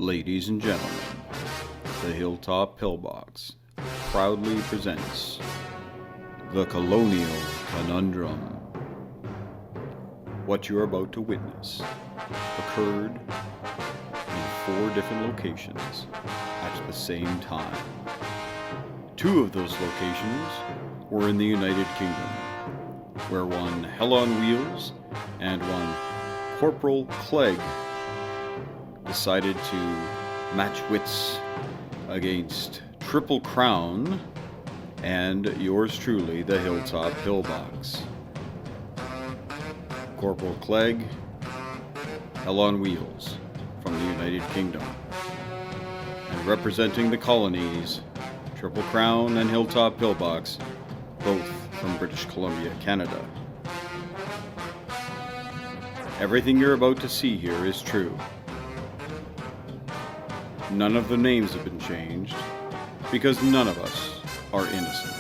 Ladies and gentlemen, the Hilltop Pillbox proudly presents the Colonial Conundrum. What you're about to witness occurred in 4 different locations at the same time. 2 of those locations were in the United Kingdom, where one Hell on Wheels and one Corporal Clegg decided to match wits against Triple Crown and yours truly, the Hilltop Pillbox. Corporal Clegg, Hell on Wheels from the United Kingdom, and representing the Colonies, Triple Crown and Hilltop Pillbox, both from British Columbia, Canada. Everything you're about to see here is true. None of the names have been changed, because none of us are innocent.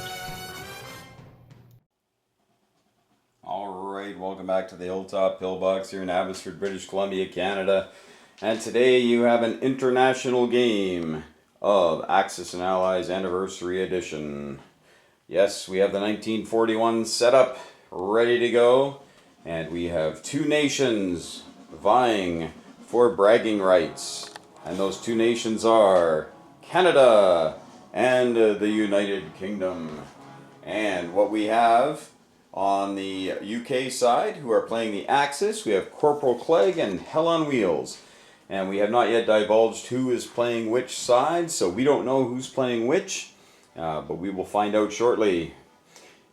Alright, welcome back to the Hilltop Pillbox here in Abbotsford, British Columbia, Canada. And today you have an international game of Axis and Allies Anniversary Edition. Yes, we have the 1941 setup ready to go, and we have 2 nations vying for bragging rights. And those 2 nations are Canada and the United Kingdom. And what we have on the UK side, who are playing the Axis, we have Corporal Clegg and Hell on Wheels. And we have not yet divulged who is playing which side, so we don't know who's playing which, but we will find out shortly.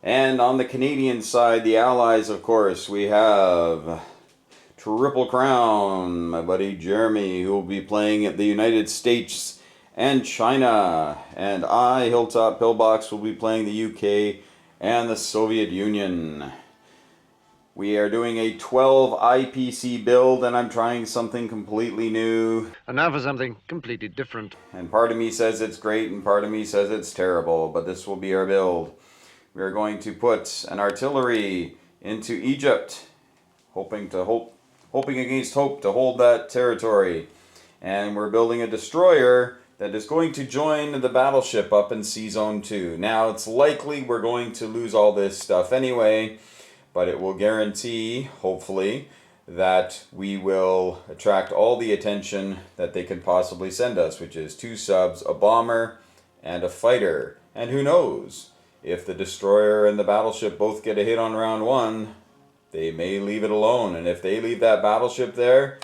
And on the Canadian side, the Allies, of course, we have Triple Crown, my buddy Jeremy, who will be playing at the United States and China. And I, Hilltop Pillbox, will be playing the UK and the Soviet Union. We are doing a 12 IPC build, and I'm trying something completely new. And now for something completely different. And part of me says it's great, and part of me says it's terrible, but this will be our build. We are going to put an artillery into Egypt, hoping against hope to hold that territory. And we're building a destroyer that is going to join the battleship up in Sea Zone 2. Now, it's likely we're going to lose all this stuff anyway, but it will guarantee, hopefully, that we will attract all the attention that they can possibly send us, which is 2 subs, a bomber, and a fighter. And who knows, if the destroyer and the battleship both get a hit on round 1, they may leave it alone, and if they leave that battleship there,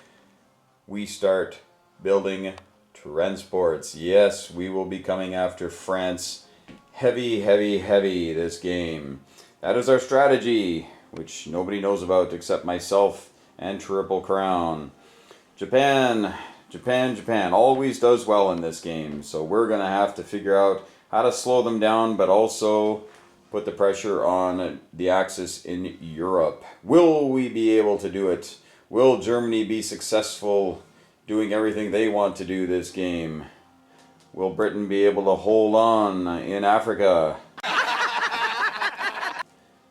we start building transports. Yes, we will be coming after France heavy this game. That is our strategy, which nobody knows about except myself and Triple Crown. Japan always does well in this game, so we're going to have to figure out how to slow them down, but also put the pressure on the Axis in Europe. Will we be able to do it? Will Germany be successful doing everything they want to do this game? Will Britain be able to hold on in Africa?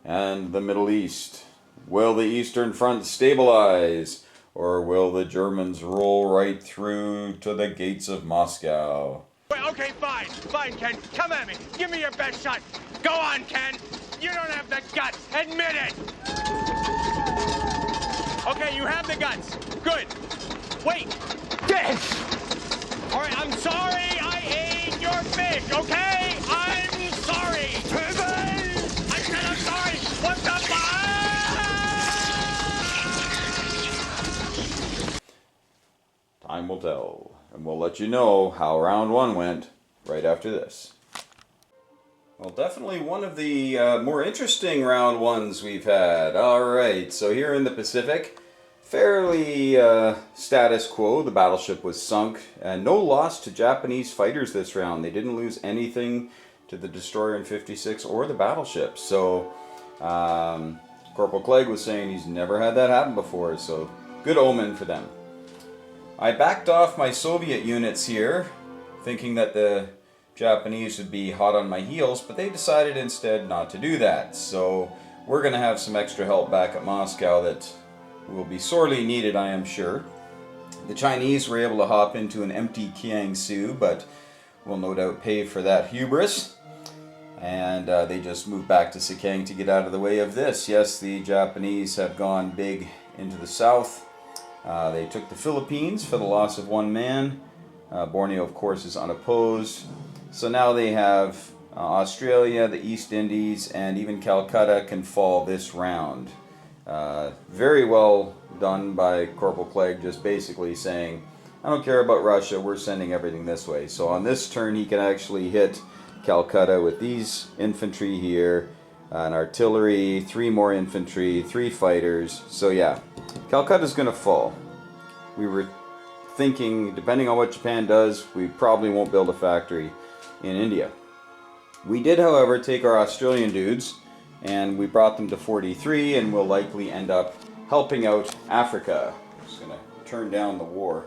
And the Middle East? Will the Eastern Front stabilize? Or will the Germans roll right through to the gates of Moscow? Okay, fine, Ken. Come at me. Give me your best shot. Go on, Ken. You don't have the guts. Admit it. Okay, you have the guts. Good. Wait. This. All right, I'm sorry I ate your fish, okay? I'm sorry. I said I'm sorry. What the fuck? Time will tell, and we'll let you know how round 1 went right after this. Well, definitely one of the more interesting round 1s we've had. Alright, so here in the Pacific, fairly status quo. The battleship was sunk, and no loss to Japanese fighters this round. They didn't lose anything to the destroyer in 56 or the battleship. So, Corporal Clegg was saying he's never had that happen before, so good omen for them. I backed off my Soviet units here, thinking that the Japanese would be hot on my heels, but they decided instead not to do that. So we're going to have some extra help back at Moscow that will be sorely needed, I am sure. The Chinese were able to hop into an empty Kiangsu, but will no doubt pay for that hubris. And they just moved back to Sikeng to get out of the way of this. Yes, the Japanese have gone big into the south. They took the Philippines for the loss of one man. Borneo, of course, is unopposed. So now they have Australia, the East Indies, and even Calcutta can fall this round. Very well done by Corporal Clegg, just basically saying, I don't care about Russia, we're sending everything this way. So on this turn, he can actually hit Calcutta with these infantry here, an artillery, 3 more infantry, 3 fighters. So yeah, Calcutta's going to fall. We were thinking, depending on what Japan does, we probably won't build a factory in India. We did, however, take our Australian dudes and we brought them to 43, and we'll likely end up helping out Africa. I'm just going to turn down the war.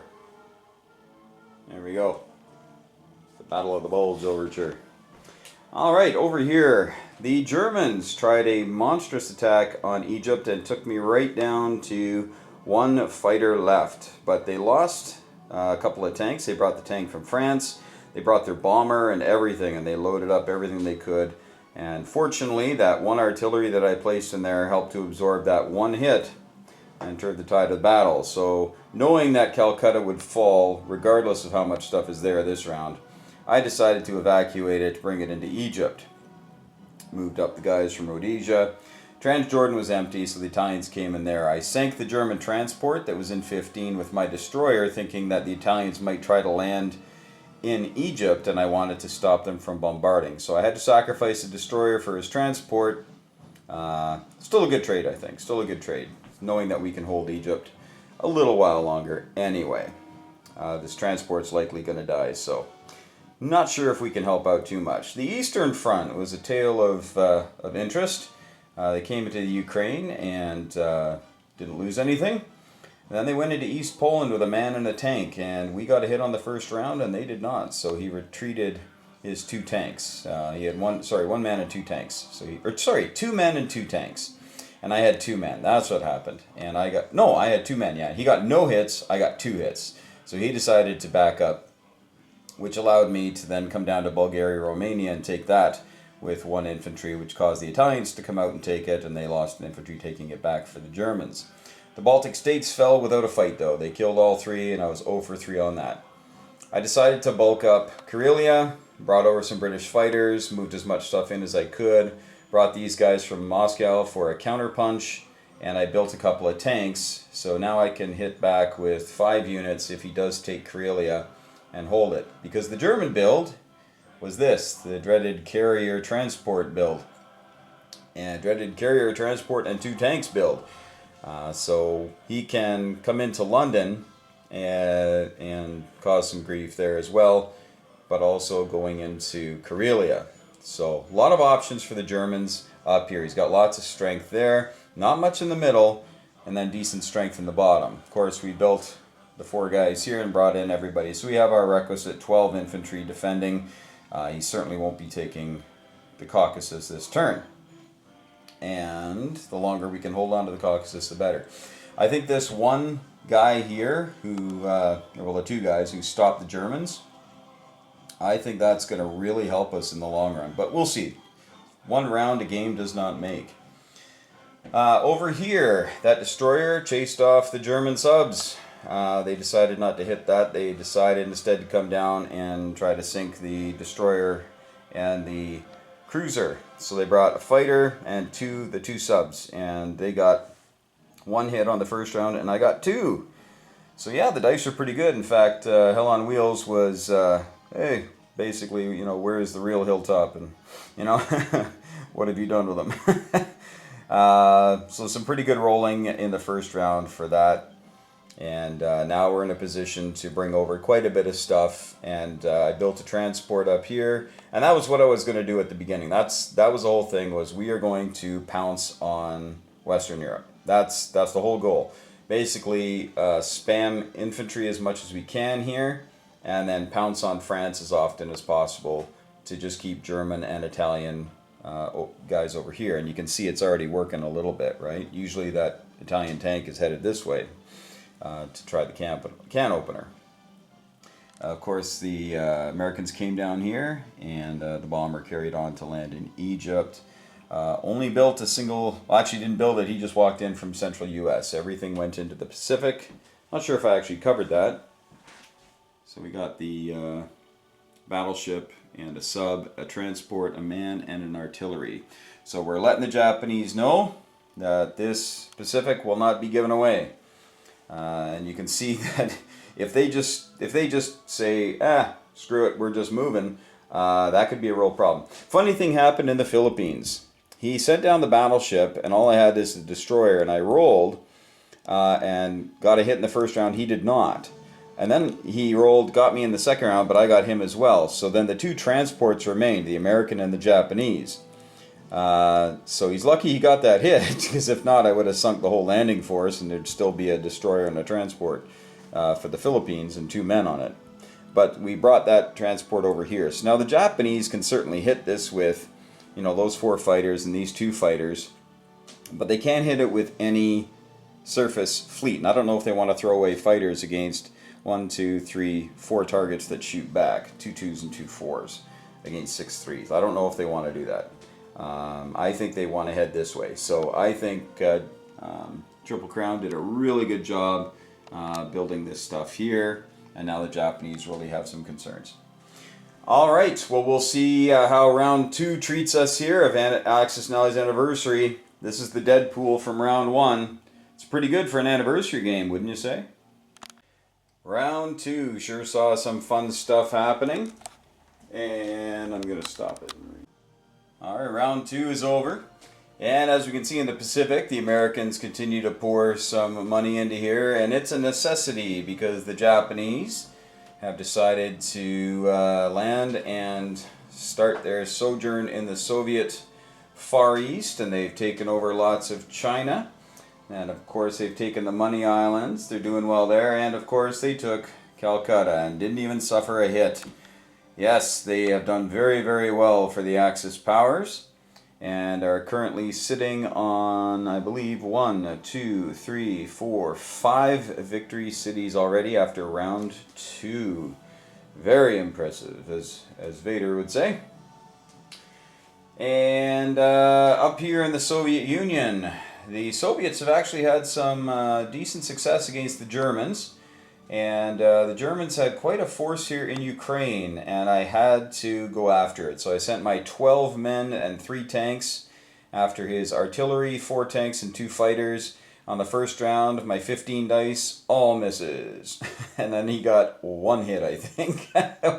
There we go. The Battle of the Bulge overture. Alright, over here, the Germans tried a monstrous attack on Egypt and took me right down to 1 fighter left. But they lost a couple of tanks. They brought the tank from France. They brought their bomber and everything, and they loaded up everything they could. And fortunately, that 1 artillery that I placed in there helped to absorb that 1 hit and turned the tide of the battle. So knowing that Calcutta would fall, regardless of how much stuff is there this round, I decided to evacuate it, bring it into Egypt. Moved up the guys from Rhodesia. Transjordan was empty, so the Italians came in there. I sank the German transport that was in 15 with my destroyer, thinking that the Italians might try to land in Egypt, and I wanted to stop them from bombarding. So I had to sacrifice a destroyer for his transport. Still a good trade, I think. Still a good trade, knowing that we can hold Egypt a little while longer anyway. This transport's likely going to die, so not sure if we can help out too much. The Eastern Front was a tale of interest. They came into the Ukraine and didn't lose anything. And then they went into East Poland with a man and a tank, and we got a hit on the first round, and they did not. So he retreated his 2 tanks. He had one man and 2 tanks. So 2 men and 2 tanks, and I had 2 men. That's what happened. And I had 2 men. Yeah, he got no hits. I got 2 hits. So he decided to back up, which allowed me to then come down to Bulgaria, Romania, and take that with 1 infantry, which caused the Italians to come out and take it, and they lost an infantry taking it back for the Germans. The Baltic states fell without a fight, though. They killed all 3, and I was 0 for 3 on that. I decided to bulk up Karelia, brought over some British fighters, moved as much stuff in as I could, brought these guys from Moscow for a counterpunch, and I built a couple of tanks, so now I can hit back with 5 units if he does take Karelia and hold it. Because the German build was this, the dreaded carrier transport build. And dreaded carrier transport and 2 tanks build. So he can come into London and cause some grief there as well, but also going into Karelia. So a lot of options for the Germans up here. He's got lots of strength there, not much in the middle, and then decent strength in the bottom. Of course, we built the 4 guys here and brought in everybody. So we have our requisite 12 infantry defending. He certainly won't be taking the Caucasus this turn. And the longer we can hold on to the Caucasus, the better. I think this 1 guy here, the 2 guys who stopped the Germans, I think that's going to really help us in the long run. But we'll see. 1 round a game does not make. Over here, that destroyer chased off the German subs. They decided not to hit that. They decided instead to come down and try to sink the destroyer and the cruiser. So they brought a fighter and the 2 subs, and they got 1 hit on the first round, and I got 2. So yeah, the dice are pretty good. In fact, Hell on Wheels was, hey, basically, where is the real hilltop, and what have you done with them? So some pretty good rolling in the first round for that. And now we're in a position to bring over quite a bit of stuff, and I built a transport up here, and that was what I was going to do at the beginning. That was the whole thing, was we are going to pounce on Western Europe. That's the whole goal. Basically, spam infantry as much as we can here, and then pounce on France as often as possible to just keep German and Italian guys over here. And you can see it's already working a little bit, right? Usually that Italian tank is headed this way. to try the can opener. Of course, the Americans came down here, and the bomber carried on to land in Egypt. Only built a single, well, actually didn't build it, he just walked in from central U.S. Everything went into the Pacific. Not sure if I actually covered that. So we got the battleship and a sub, a transport, a man, and an artillery. So we're letting the Japanese know that this Pacific will not be given away. And you can see that if they just say, screw it, we're just moving, that could be a real problem. Funny thing happened in the Philippines. He sent down the battleship, and all I had is the destroyer, and I rolled and got a hit in the first round. He did not. And then he rolled, got me in the second round, but I got him as well. So then the two transports remained, the American and the Japanese. So he's lucky he got that hit, because if not, I would have sunk the whole landing force, and there'd still be a destroyer and a transport for the Philippines and 2 men on it. But we brought that transport over here. So now the Japanese can certainly hit this with, those 4 fighters and these 2 fighters, but they can't hit it with any surface fleet. And I don't know if they want to throw away fighters against 1, 2, 3, 4 targets that shoot back, 2 2s and 2 4s against 6 3s. I don't know if they want to do that. I think they want to head this way. So I think Triple Crown did a really good job building this stuff here, and now the Japanese really have some concerns. All right, well, we'll see how round 2 treats us here of Axis and Allies Anniversary. This is the Deadpool from round 1. It's pretty good for an anniversary game, wouldn't you say? Round 2 sure saw some fun stuff happening, and I'm going to stop it. Alright, round 2 is over, and as we can see in the Pacific, the Americans continue to pour some money into here, and it's a necessity because the Japanese have decided to land and start their sojourn in the Soviet Far East, and they've taken over lots of China. And of course they've taken the Money Islands, they're doing well there, and of course they took Calcutta and didn't even suffer a hit. Yes, they have done very, very well for the Axis powers, and are currently sitting on, I believe, 1, 2, 3, 4, 5 victory cities already after round 2. Very impressive, as Vader would say. And up here in the Soviet Union, the Soviets have actually had some decent success against the Germans, and the Germans had quite a force here in Ukraine, and I had to go after it. So I sent my 12 men and 3 tanks after his artillery, 4 tanks and 2 fighters. On the first round, my 15 dice, all misses. And then he got 1 hit, I think,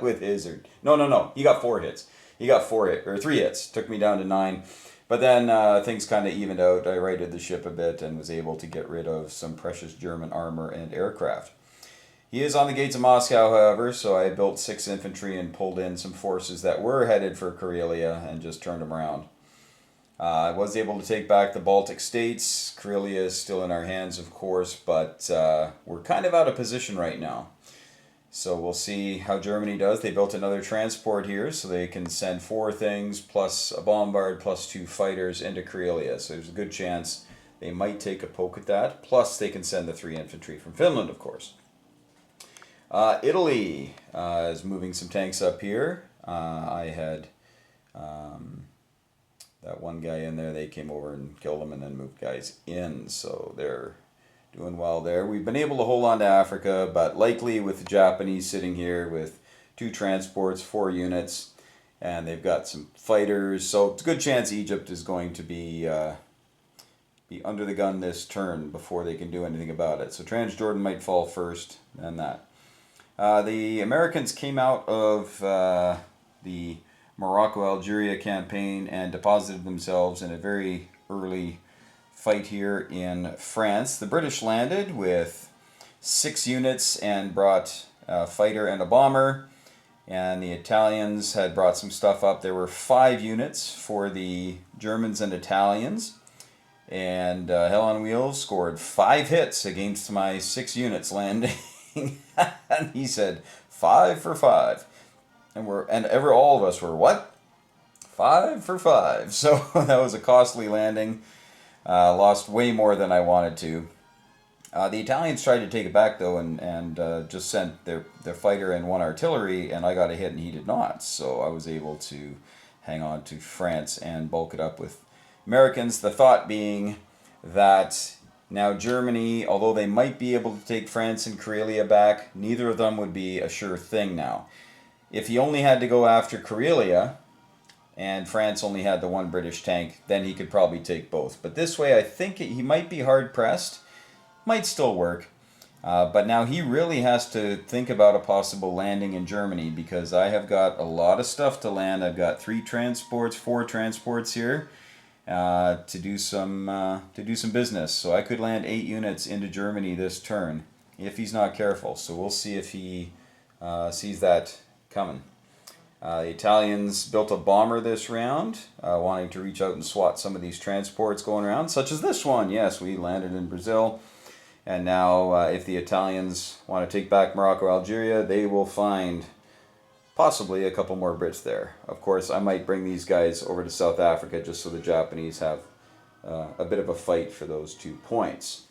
with his... No, he got 4 hits. He got 3 hits, took me down to 9. But then things kind of evened out. I righted the ship a bit and was able to get rid of some precious German armor and aircraft. He is on the gates of Moscow, however, so I built 6 infantry and pulled in some forces that were headed for Karelia and just turned them around. I was able to take back the Baltic states. Karelia is still in our hands, of course, but we're kind of out of position right now. So we'll see how Germany does. They built another transport here, so they can send 4 things, plus a bombard, plus 2 fighters into Karelia. So there's a good chance they might take a poke at that. Plus they can send the 3 infantry from Finland, of course. Italy is moving some tanks up here. I had that one guy in there. They came over and killed him and then moved guys in. So they're doing well there. We've been able to hold on to Africa, but likely with the Japanese sitting here with 2 transports, 4 units, and they've got some fighters. So it's a good chance Egypt is going to be under the gun this turn before they can do anything about it. So Transjordan might fall first, and that. The Americans came out of the Morocco-Algeria campaign and deposited themselves in a very early fight here in France. The British landed with 6 units and brought a fighter and a bomber, and the Italians had brought some stuff up. There were 5 units for the Germans and Italians, and Hell on Wheels scored 5 hits against my 6 units landing. And he said 5 for 5, and all of us were, what? 5 for 5. So that was a costly landing. Lost way more than I wanted to. The Italians tried to take it back though, and just sent their fighter and one artillery, and I got a hit and he did not. So I was able to hang on to France and bulk it up with Americans. The thought being that now Germany, although they might be able to take France and Karelia back, neither of them would be a sure thing now. If he only had to go after Karelia, and France only had the one British tank, then he could probably take both. But this way, I think he might be hard pressed. Might still work. But now he really has to think about a possible landing in Germany, because I have got a lot of stuff to land. I've got 4 transports here to do some business. So I could land 8 units into Germany this turn if he's not careful. So we'll see if he sees that coming. The Italians built a bomber this round, wanting to reach out and swat some of these transports going around, such as this one. Yes, we landed in Brazil. And now, if the Italians want to take back Morocco, Algeria, they will find possibly a couple more Brits there. Of course, I might bring these guys over to South Africa just so the Japanese have a bit of a fight for those 2 points.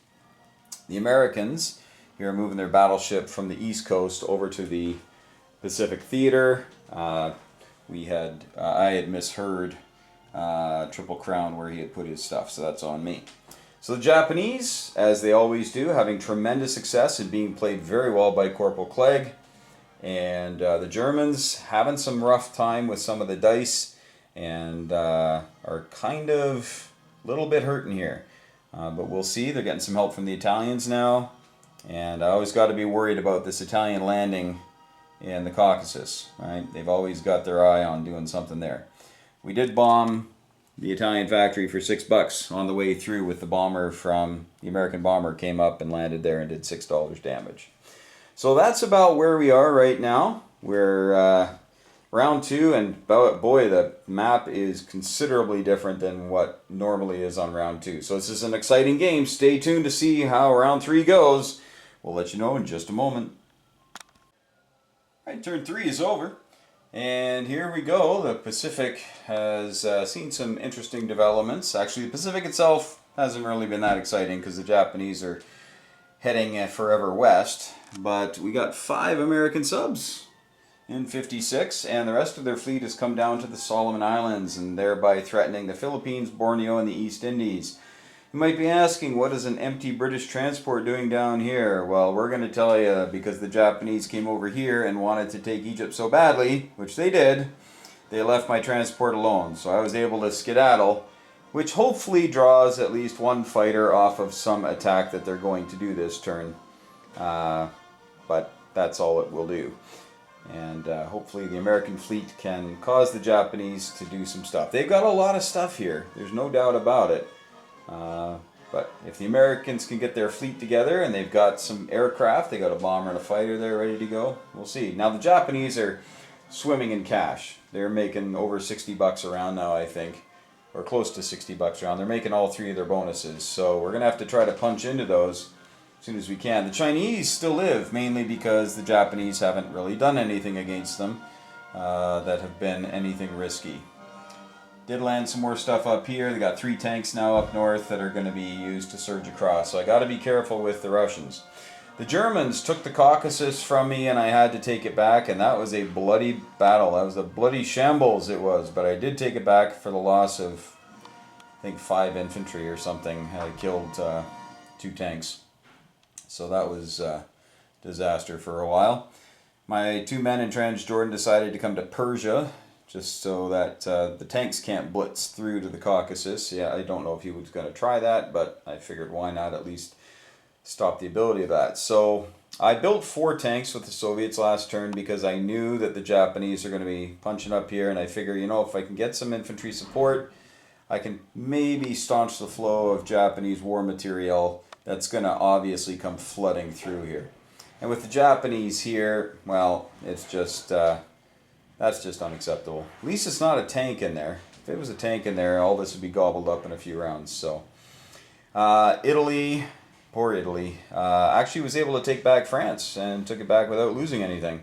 The Americans here are moving their battleship from the East Coast over to the Pacific Theater. I had misheard Triple Crown where he had put his stuff, so that's on me. So the Japanese, as they always do, having tremendous success and being played very well by Corporal Clegg. And the Germans having some rough time with some of the dice and are kind of a little bit hurting here. But we'll see. They're getting some help from the Italians now. And I always got to be worried about this Italian landing in the Caucasus. Right? They've always got their eye on doing something there. We did bomb the Italian factory for $6 on the way through with the bomber from the American bomber came up and landed there and did $6 damage. So that's about where we are right now. We're round 2, and boy, the map is considerably different than what normally is on round 2. So this is an exciting game. Stay tuned to see how round 3 goes. We'll let you know in just a moment. All right, turn 3 is over. And here we go. The Pacific has seen some interesting developments. Actually, the Pacific itself hasn't really been that exciting because the Japanese are heading forever west. But we got 5 American subs in 56, and the rest of their fleet has come down to the Solomon Islands and thereby threatening the Philippines, Borneo, and the East Indies. You might be asking, what is an empty British transport doing down here? Well, we're going to tell you, because the Japanese came over here and wanted to take Egypt so badly, which they did, they left my transport alone. So I was able to skedaddle, which hopefully draws at least one fighter off of some attack that they're going to do this turn. But that's all it will do. And hopefully the American fleet can cause the Japanese to do some stuff. They've got a lot of stuff here. There's no doubt about it. But if the Americans can get their fleet together and they've got some aircraft, they got a bomber and a fighter there ready to go, we'll see. Now the Japanese are swimming in cash. They're making over $60 around now, I think, or close to $60 around. They're making all 3 of their bonuses, so we're gonna have to try to punch into those as soon as we can. The Chinese still live, mainly because the Japanese haven't really done anything against them that have been anything risky. Did land some more stuff up here. They got 3 tanks now up north that are going to be used to surge across. So I got to be careful with the Russians. The Germans took the Caucasus from me and I had to take it back, and that was a bloody battle. That was a bloody shambles it was, but I did take it back for the loss of, I think, 5 infantry or something. I killed 2 tanks. So that was a disaster for a while. My 2 men in Transjordan decided to come to Persia, just so that the tanks can't blitz through to the Caucasus. Yeah, I don't know if he was going to try that, but I figured why not at least stop the ability of that. So I built 4 tanks with the Soviets last turn because I knew that the Japanese are going to be punching up here, and I figure, you know, if I can get some infantry support, I can maybe staunch the flow of Japanese war material that's going to obviously come flooding through here. And with the Japanese here, well, it's just... that's just unacceptable. At least it's not a tank in there. If it was a tank in there, all this would be gobbled up in a few rounds. So, Italy, poor Italy, actually was able to take back France and took it back without losing anything.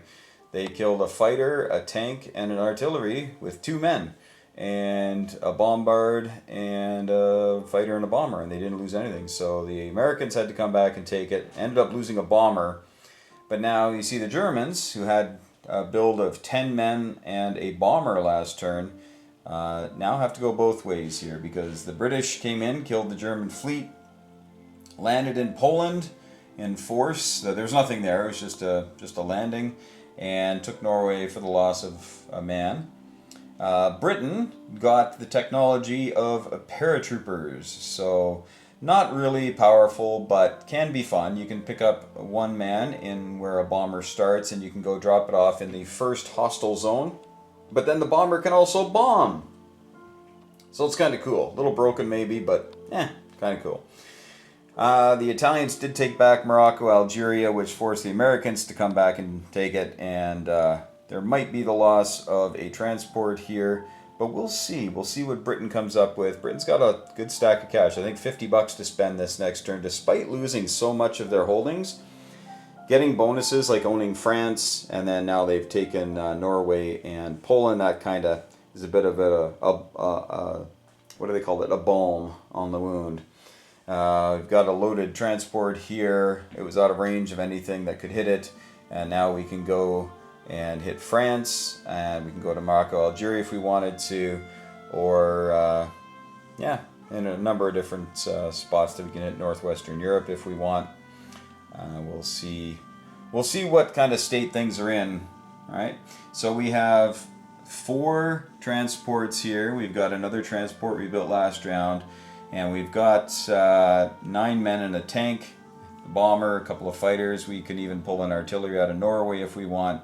They killed a fighter, a tank, and an artillery with 2 men. and a bombard and a fighter and a bomber, and they didn't lose anything. So the Americans had to come back and take it. Ended up losing a bomber, but now you see the Germans, who had a build of 10 men and a bomber last turn, now have to go both ways here, because the British came in, killed the German fleet, landed in Poland in force. So there's nothing there. It was just a landing, and took Norway for the loss of a man. Britain got the technology of paratroopers, so not really powerful, but can be fun. You can pick up one man in where a bomber starts, and you can go drop it off in the first hostile zone. But then the bomber can also bomb. So it's kind of cool. A little broken maybe, but kind of cool. The Italians did take back Morocco, Algeria, which forced the Americans to come back and take it, and there might be the loss of a transport here, but we'll see. We'll see what Britain comes up with. Britain's got a good stack of cash. I think $50 to spend this next turn, despite losing so much of their holdings. Getting bonuses like owning France, and then now they've taken Norway and Poland. That kind of is a bit of a what do they call it? A balm on the wound. We've got a loaded transport here. It was out of range of anything that could hit it, and now we can go and hit France, and we can go to Morocco, Algeria if we wanted to, or in a number of different spots that we can hit northwestern Europe if we want. We'll see what kind of state things are in. All right, so we have 4 transports here. We've got another transport we built last round, and we've got 9 men and a tank, a bomber, a couple of fighters. We can even pull an artillery out of Norway if we want.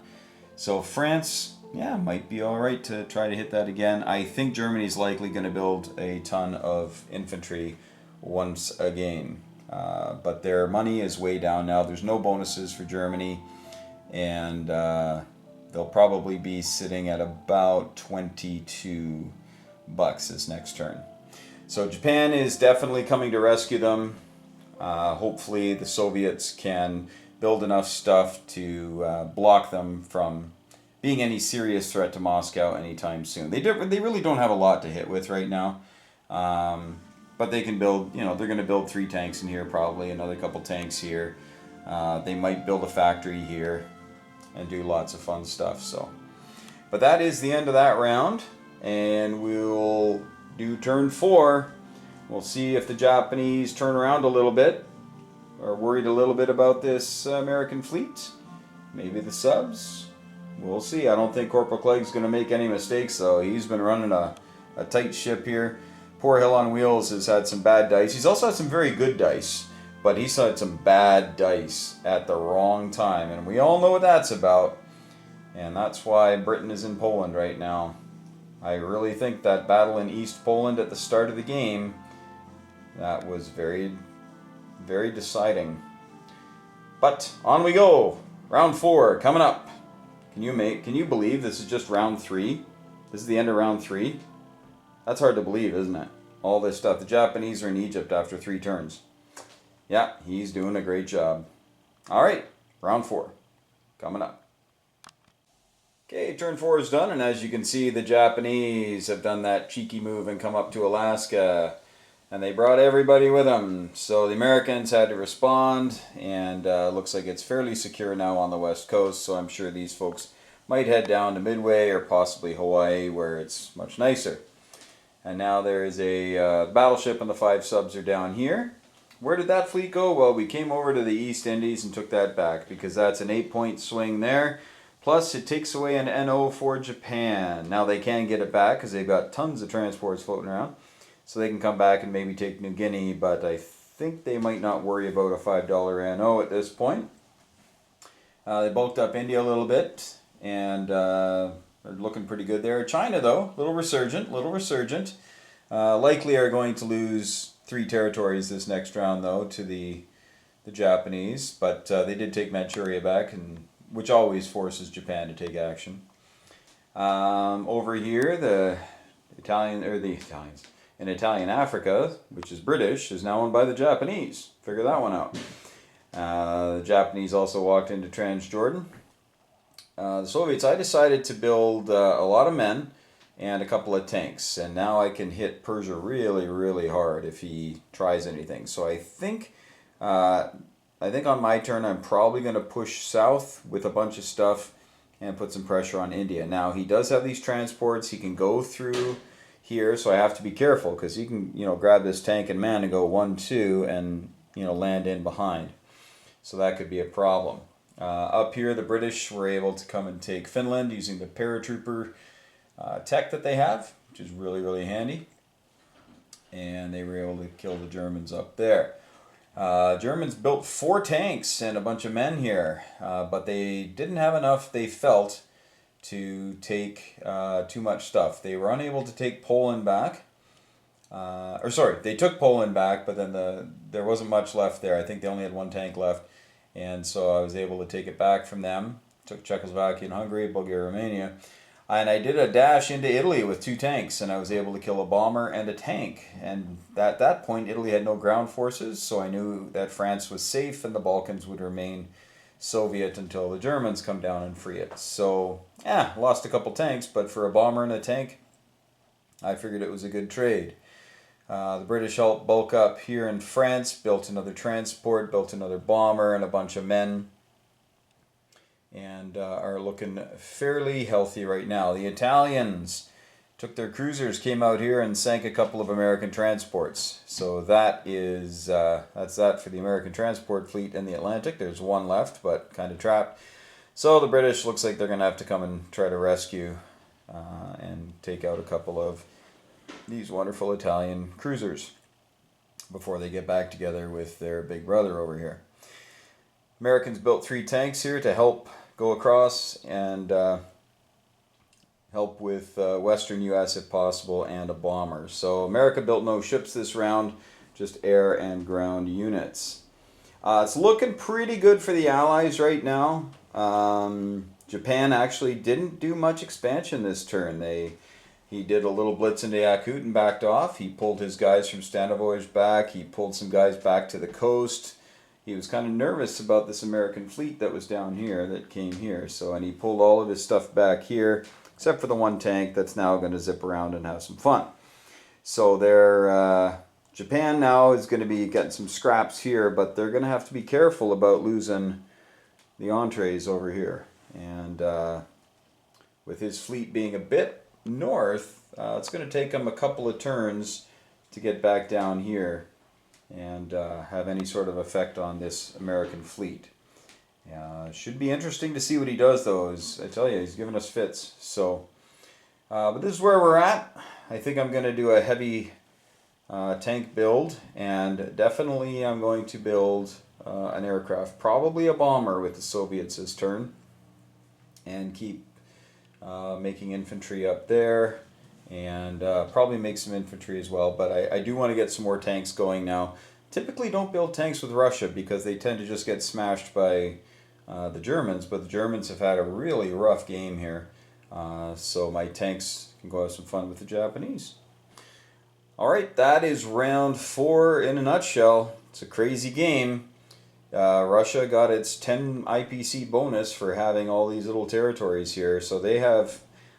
So France, might be all right to try to hit that again. I think Germany's likely going to build a ton of infantry once again. But their money is way down now. There's no bonuses for Germany, and they'll probably be sitting at about $22 this next turn. So Japan is definitely coming to rescue them. Hopefully the Soviets can build enough stuff to block them from being any serious threat to Moscow anytime soon. They really don't have a lot to hit with right now. But they can build, they're going to build 3 tanks in here probably, another couple tanks here. They might build a factory here and do lots of fun stuff. So, but that is the end of that round, and we'll do turn 4. We'll see if the Japanese turn around a little bit, or worried a little bit about this American fleet. Maybe the subs. We'll see. I don't think Corporal Clegg's going to make any mistakes, though. He's been running a tight ship here. Poor Hill on Wheels has had some bad dice. He's also had some very good dice, but he's had some bad dice at the wrong time, and we all know what that's about. And that's why Britain is in Poland right now. I really think that battle in East Poland at the start of the game, that was very, very deciding. But on we go. Round 4 coming up. Can you believe this is just round 3? This is the end of round 3. That's hard to believe, isn't it? All this stuff. The Japanese are in Egypt after 3 turns. Yeah, he's doing a great job. All right, round 4 coming up. Okay, turn 4 is done, and as you can see, the Japanese have done that cheeky move and come up to Alaska, and they brought everybody with them. So the Americans had to respond, and looks like it's fairly secure now on the west coast, so I'm sure these folks might head down to Midway or possibly Hawaii, where it's much nicer. And now there is a battleship, and the 5 subs are down here. Where did that fleet go? Well, we came over to the East Indies and took that back, because that's an 8-point swing there. Plus, it takes away an NO for Japan. Now they can get it back because they've got tons of transports floating around. So they can come back and maybe take New Guinea, but I think they might not worry about a $5 NO at this point. They bulked up India a little bit, and they're looking pretty good there. China, though, little resurgent. Likely are going to lose 3 territories this next round, though, to the Japanese. But they did take Manchuria back, which always forces Japan to take action. Over here, the Italians in Italian Africa, which is British, is now owned by the Japanese. Figure that one out. The Japanese also walked into Transjordan. The Soviets, I decided to build a lot of men and a couple of tanks. And now I can hit Persia really, really hard if he tries anything. So I think on my turn I'm probably going to push south with a bunch of stuff and put some pressure on India. Now he does have these transports. He can go through here, so I have to be careful because he can, grab this tank and man and go 1-2 and, land in behind. So that could be a problem. Up here, the British were able to come and take Finland using the paratrooper tech that they have, which is really, really handy. And they were able to kill the Germans up there. Germans built 4 tanks and a bunch of men here, but they didn't have enough, they felt, to take too much stuff. They were unable to take Poland back. They took Poland back, but then there wasn't much left there. I think they only had 1 tank left. And so I was able to take it back from them. Took Czechoslovakia and Hungary, Bulgaria, Romania. And I did a dash into Italy with 2 tanks, and I was able to kill a bomber and a tank. And at that point, Italy had no ground forces, so I knew that France was safe and the Balkans would remain Soviet until the Germans come down and free it. So, lost a couple tanks, but for a bomber and a tank, I figured it was a good trade. The British helped bulk up here in France, built another transport, built another bomber and a bunch of men, and are looking fairly healthy right now. The Italians took their cruisers, came out here and sank a couple of American transports. So that's that for the American transport fleet in the Atlantic. There's 1 left, but kind of trapped. So the British looks like they're going to have to come and try to rescue and take out a couple of these wonderful Italian cruisers before they get back together with their big brother over here. Americans built 3 tanks here to help go across and help with western U.S. if possible, and a bomber. So America built no ships this round, just air and ground units. It's looking pretty good for the Allies right now. Japan actually didn't do much expansion this turn. He did a little blitz into Yakut and backed off. He pulled his guys from Stanovoy back. He pulled some guys back to the coast. He was kind of nervous about this American fleet that was down here, that came here. And he pulled all of his stuff back here, except for the 1 tank that's now going to zip around and have some fun. So Japan now is going to be getting some scraps here, but they're going to have to be careful about losing the entrees over here. And with his fleet being a bit north, it's going to take him a couple of turns to get back down here and have any sort of effect on this American fleet. Should be interesting to see what he does, though. I tell you, he's giving us fits. So, but this is where we're at. I think I'm going to do a heavy tank build, and definitely I'm going to build an aircraft, probably a bomber with the Soviets this turn, and keep making infantry up there, and probably make some infantry as well. But I do want to get some more tanks going now. Typically don't build tanks with Russia because they tend to just get smashed by the Germans, but the Germans have had a really rough game here. So my tanks can go have some fun with the Japanese. Alright, that is round 4 in a nutshell. It's a crazy game. Russia got its 10 IPC bonus for having all these little territories here, so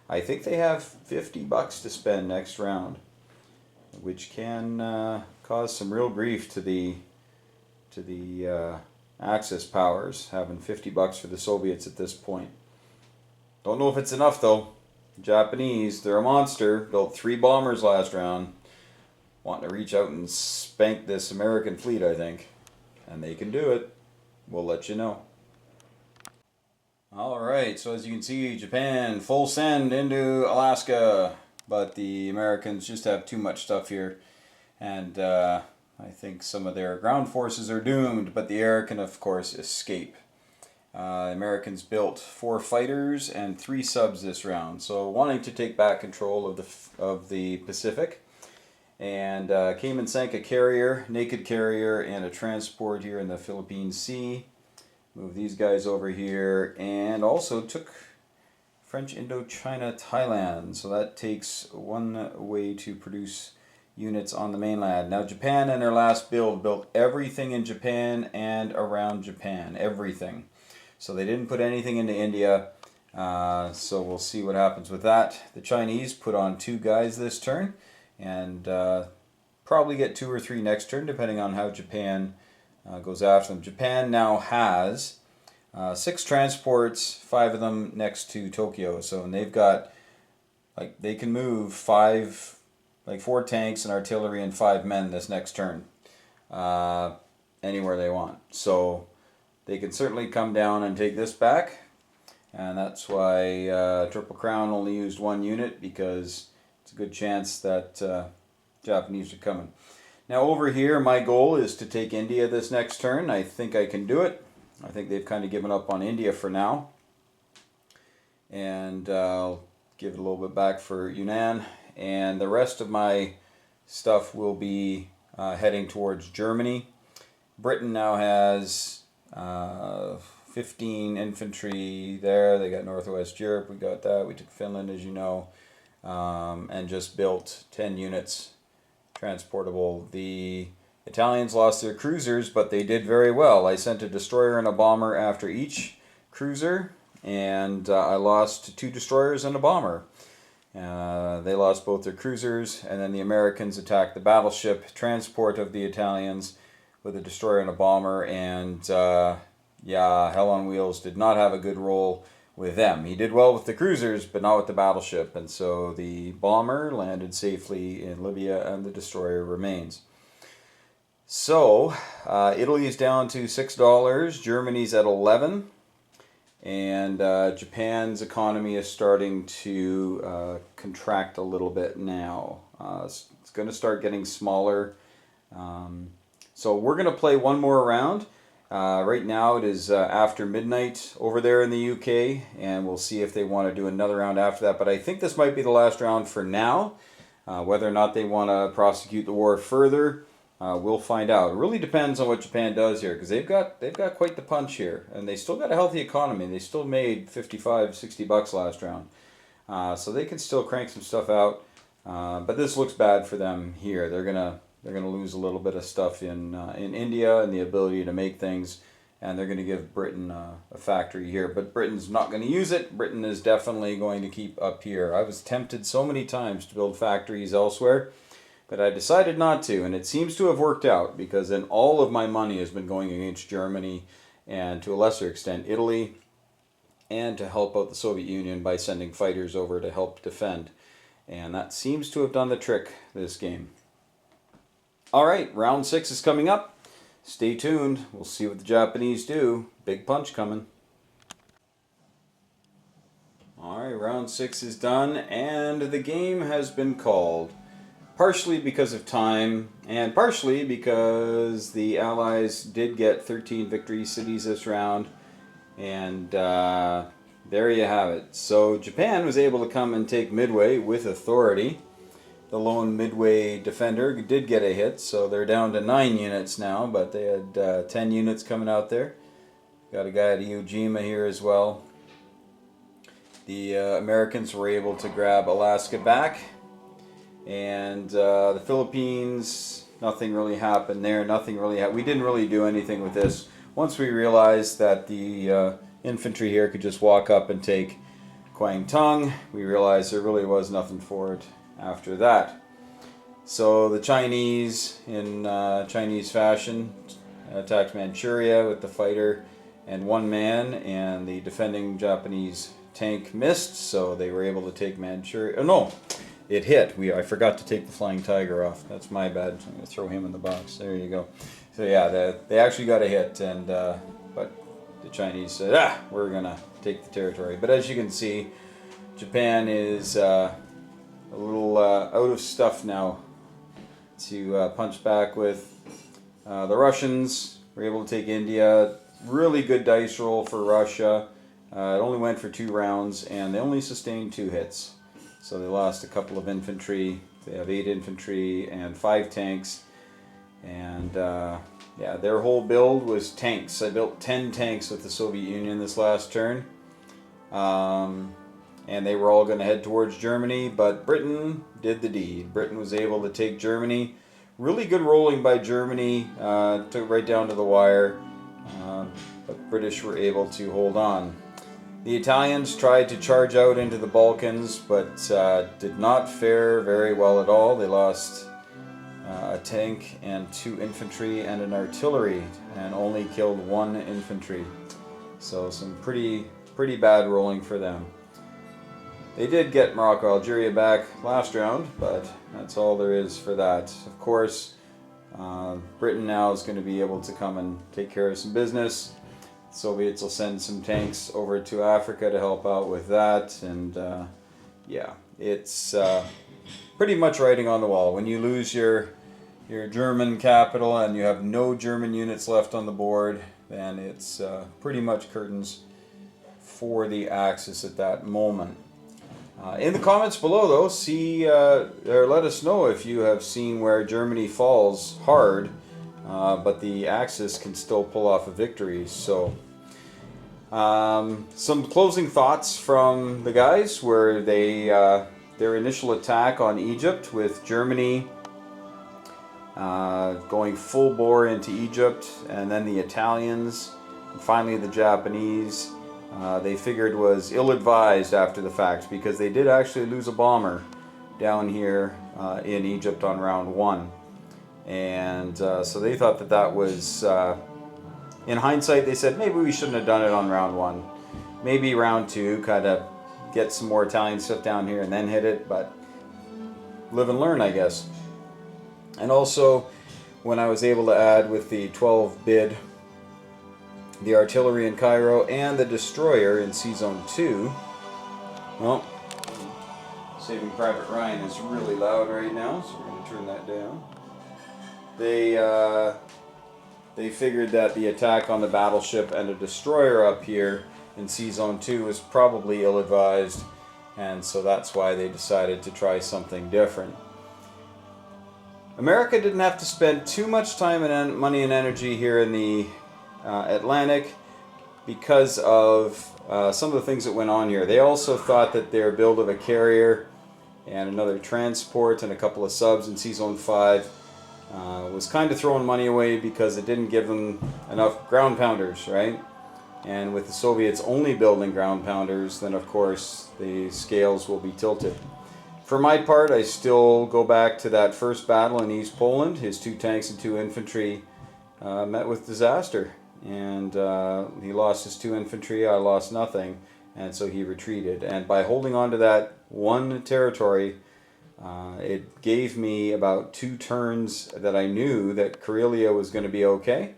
I think they have $50 to spend next round, which can cause some real grief to the Axis powers, having $50 for the Soviets at this point. Don't know if it's enough though. The Japanese, they're a monster, built 3 bombers last round, wanting to reach out and spank this American fleet, I think. And they can do it. We'll let you know. Alright, so as you can see, Japan full send into Alaska, but the Americans just have too much stuff here, and I think some of their ground forces are doomed, but the air can of course escape. Americans built 4 fighters and 3 subs this round, so wanting to take back control of the Pacific. And came and sank a carrier, naked carrier, and a transport here in the Philippine Sea. Moved these guys over here, and also took French Indochina Thailand. So that takes 1 way to produce units on the mainland. Now Japan in their last build built everything in Japan and around Japan. Everything. So they didn't put anything into India. So we'll see what happens with that. The Chinese put on 2 guys this turn, and probably get 2 or 3 next turn, depending on how Japan goes after them. Japan now has 6 transports, 5 of them next to Tokyo. So, and they've got, like, they can move 4 tanks and artillery and 5 men this next turn, anywhere they want. So they can certainly come down and take this back. And that's why Triple Crown only used 1 unit, because it's a good chance that Japanese are coming. Now over here, my goal is to take India this next turn. I think I can do it. I think they've kind of given up on India for now. And I'll give it a little bit back for Yunnan. And the rest of my stuff will be heading towards Germany. Britain now has 15 infantry there. They got Northwest Europe. We got that. We took Finland, as you know, and just built 10 units transportable. The Italians lost their cruisers, but they did very well. I sent a destroyer and a bomber after each cruiser, and I lost 2 destroyers and a bomber. They lost both their cruisers, and then the Americans attacked the battleship transport of the Italians with a destroyer and a bomber, and yeah, Hell on Wheels did not have a good roll with them. He did well with the cruisers, but not with the battleship, and so the bomber landed safely in Libya, and the destroyer remains. So, Italy is down to $6, Germany's at 11, and Japan's economy is starting to contract a little bit now. It's going to start getting smaller. So we're going to play one more round. Right now it is after midnight over there in the UK, and we'll see if they want to do another round after that. But I think this might be the last round for now. Whether or not they want to prosecute the war further, we'll find out. It really depends on what Japan does here, because they've got quite the punch here, and they still got a healthy economy. They still made $55-$60 last round, so they can still crank some stuff out. But this looks bad for them here. They're gonna lose a little bit of stuff in India and the ability to make things, and they're going to give Britain a factory here. But Britain's not going to use it. Britain is definitely going to keep up here. I was tempted so many times to build factories elsewhere, but I decided not to, and it seems to have worked out, because then all of my money has been going against Germany and to a lesser extent Italy, and to help out the Soviet Union by sending fighters over to help defend. And that seems to have done the trick this game. Alright, round 6 is coming up. Stay tuned. We'll see what the Japanese do. Big punch coming. Alright, round 6 is done, and the game has been called. Partially because of time, and partially because the Allies did get 13 victory cities this round. And there you have it. So Japan was able to come and take Midway with authority. The lone Midway defender did get a hit, so they're down to 9 units now, but they had 10 units coming out there. Got a guy at Iwo Jima here as well. The Americans were able to grab Alaska back, and the Philippines, nothing really happened there. We didn't really do anything with this. Once we realized that the infantry here could just walk up and take Kwangtung, we realized there really was nothing for it after that. So the Chinese, in Chinese fashion, attacked Manchuria with the fighter and 1 man, and the defending Japanese tank missed, so they were able to take Manchuria. Oh no, it hit. I forgot to take the Flying Tiger off. That's my bad. I'm going to throw him in the box. There you go. So yeah, they actually got a hit, and but the Chinese said, we're going to take the territory. But as you can see, Japan is a little out of stuff now to punch back with. The Russians were able to take India. Really good dice roll for Russia. It only went for 2 rounds, and they only sustained 2 hits. So they lost a couple of infantry. They have 8 infantry and 5 tanks. And yeah, their whole build was tanks. I built 10 tanks with the Soviet Union this last turn. And they were all going to head towards Germany, but Britain did the deed. Britain was able to take Germany. Really good rolling by Germany, took right down to the wire, but British were able to hold on. The Italians tried to charge out into the Balkans, but did not fare very well at all. They lost a tank and 2 infantry and an artillery, and only killed 1 infantry. So some pretty bad rolling for them. They did get Morocco, Algeria back last round, but that's all there is for that. Of course, Britain now is going to be able to come and take care of some business. Soviets will send some tanks over to Africa to help out with that, and yeah, it's pretty much writing on the wall. When you lose your German capital and you have no German units left on the board, then it's pretty much curtains for the Axis at that moment. In the comments below, though, see or let us know if you have seen where Germany falls hard, but the Axis can still pull off a victory. So, some closing thoughts from the guys were their initial attack on Egypt, with Germany going full bore into Egypt, and then the Italians, and finally the Japanese. They figured was ill-advised after the fact, because they did actually lose a bomber down here in Egypt on round 1. And so they thought that was, in hindsight, they said maybe we shouldn't have done it on round 1. Maybe round 2, kind of get some more Italian stuff down here and then hit it, but live and learn, I guess. And also, when I was able to add with the 12 bid, the artillery in Cairo and the destroyer in C-Zone 2, well, Saving Private Ryan is really loud right now, so we're going to turn that down. They figured that the attack on the battleship and a destroyer up here in C-Zone 2 was probably ill-advised, and so that's why they decided to try something different. America didn't have to spend too much time and money and energy here in the Atlantic because of some of the things that went on here. They also thought that their build of a carrier and another transport and a couple of subs in C-Zone 5 was kind of throwing money away because it didn't give them enough ground pounders, right? And with the Soviets only building ground pounders, then of course the scales will be tilted. For my part, I still go back to that first battle in East Poland. His 2 tanks and 2 infantry met with disaster, and he lost his 2 infantry, I lost nothing, and so he retreated. And by holding on to that one territory, it gave me about 2 turns that I knew that Karelia was going to be okay,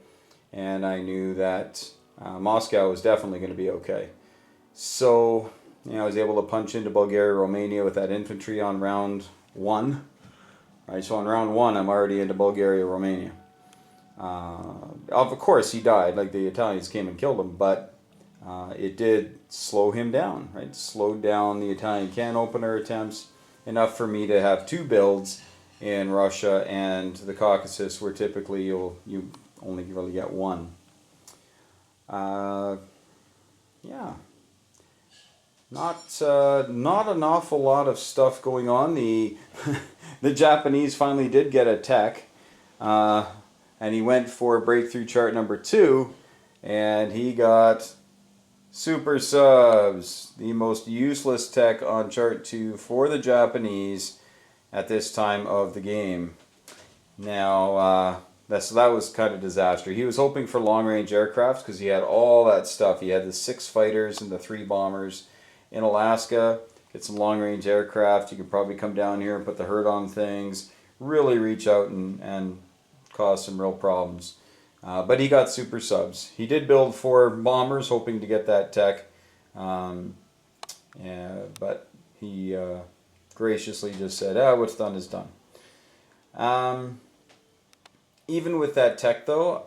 and I knew that Moscow was definitely going to be okay. So, you know, I was able to punch into Bulgaria, Romania with that infantry on round 1. Right, so on round 1, I'm already into Bulgaria, Romania. Of course, he died, like the Italians came and killed him, but it did slow him down, right? Slowed down the Italian can opener attempts enough for me to have 2 builds in Russia and the Caucasus, where typically you only really get 1. Yeah. Not an awful lot of stuff going on. The the Japanese finally did get a tech, and he went for breakthrough chart number 2, and he got super subs, the most useless tech on chart 2 for the Japanese at this time of the game. Now that was kind of disaster. He was hoping for long-range aircraft because he had all that stuff. He had the 6 fighters and the 3 bombers. In Alaska, get some long-range aircraft. You could probably come down here and put the hurt on things, really reach out and cause some real problems. But he got super subs. He did build 4 bombers, hoping to get that tech, but he graciously just said, what's done is done. Even with that tech, though,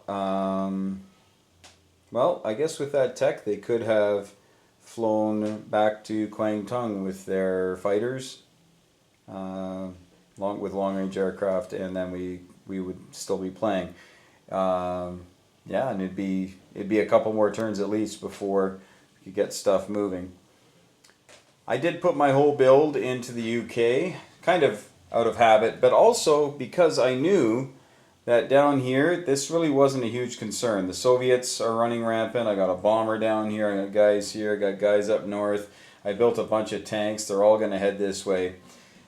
well, I guess with that tech, they could have flown back to Kwangtung with their fighters, with long-range aircraft, and then we would still be playing. Yeah, and it'd be a couple more turns at least before we could get stuff moving. I did put my whole build into the UK, kind of out of habit, but also because I knew that down here, this really wasn't a huge concern. The Soviets are running rampant. I got a bomber down here. I got guys here. I got guys up north. I built a bunch of tanks. They're all going to head this way.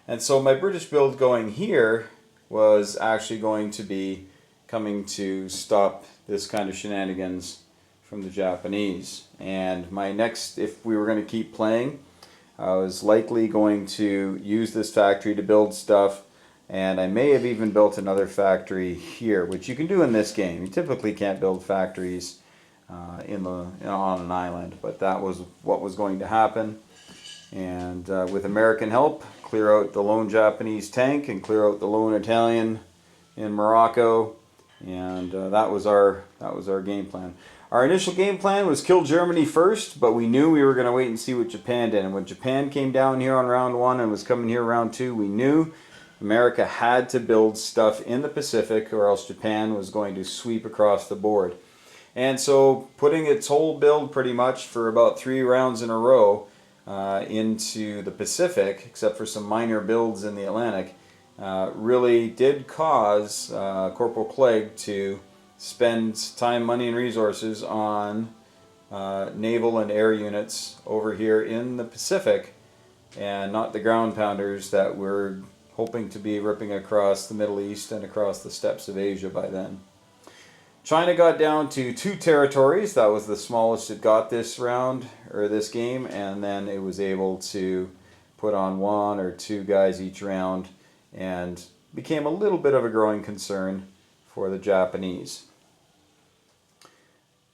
And so my British build going here was actually going to be coming to stop this kind of shenanigans from the Japanese. And my next, if we were going to keep playing, I was likely going to use this factory to build stuff, and I may have even built another factory here, which you can do in this game. You typically can't build factories on an island, but that was what was going to happen. And with American help, clear out the lone Japanese tank and clear out the lone Italian in Morocco, and that was our game plan. Our initial game plan was kill Germany first, but we knew we were going to wait and see what Japan did. And when Japan came down here on round 1 and was coming here round 2, we knew America had to build stuff in the Pacific, or else Japan was going to sweep across the board. And so putting its whole build pretty much for about 3 rounds in a row into the Pacific, except for some minor builds in the Atlantic, really did cause Corporal Clegg to spend time, money, and resources on naval and air units over here in the Pacific, and not the ground pounders that were hoping to be ripping across the Middle East and across the steppes of Asia by then. China got down to 2 territories. That was the smallest it got this round, or this game, and then it was able to put on 1 or 2 guys each round, and became a little bit of a growing concern for the Japanese.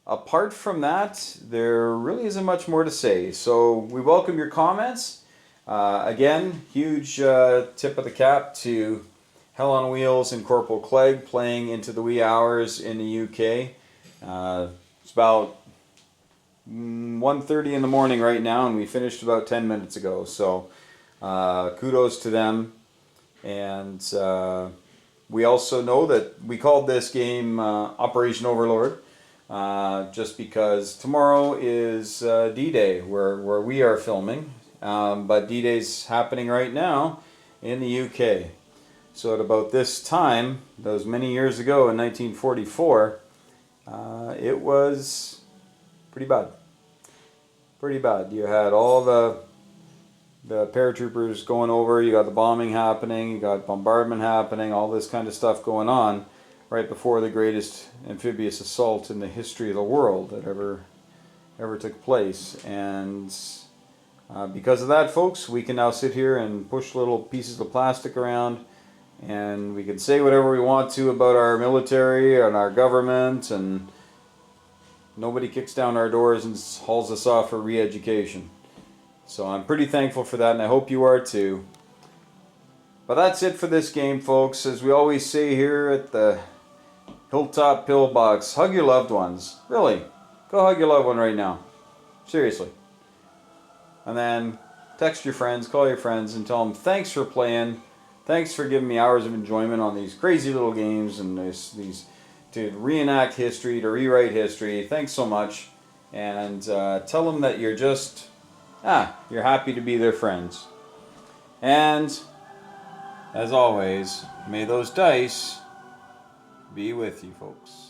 Apart from that, there really isn't much more to say. So we welcome your comments. Again, huge tip of the cap to Hell on Wheels and Corporal Clegg playing into the wee hours in the UK. It's about 1:30 in the morning right now, and we finished about 10 minutes ago. So kudos to them. And we also know that we called this game Operation Overlord. Just because tomorrow is D-Day where we are filming, but D-Day's happening right now in the UK. So at about this time, those many years ago in 1944, it was pretty bad. Pretty bad. You had all the paratroopers going over, you got the bombing happening, you got bombardment happening, all this kind of stuff going on right before the greatest amphibious assault in the history of the world that ever took place. And because of that, folks, we can now sit here and push little pieces of plastic around, and we can say whatever we want to about our military and our government, and nobody kicks down our doors and hauls us off for re-education. So I'm pretty thankful for that, and I hope you are too. But that's it for this game, folks. As we always say here at the Hilltop Pillbox, hug your loved ones. Really, go hug your loved one right now. Seriously. And then text your friends, call your friends, and tell them thanks for playing. Thanks for giving me hours of enjoyment on these crazy little games and these to reenact history, to rewrite history. Thanks so much. And tell them that you're just, you're happy to be their friends. And as always, may those dice be with you, folks.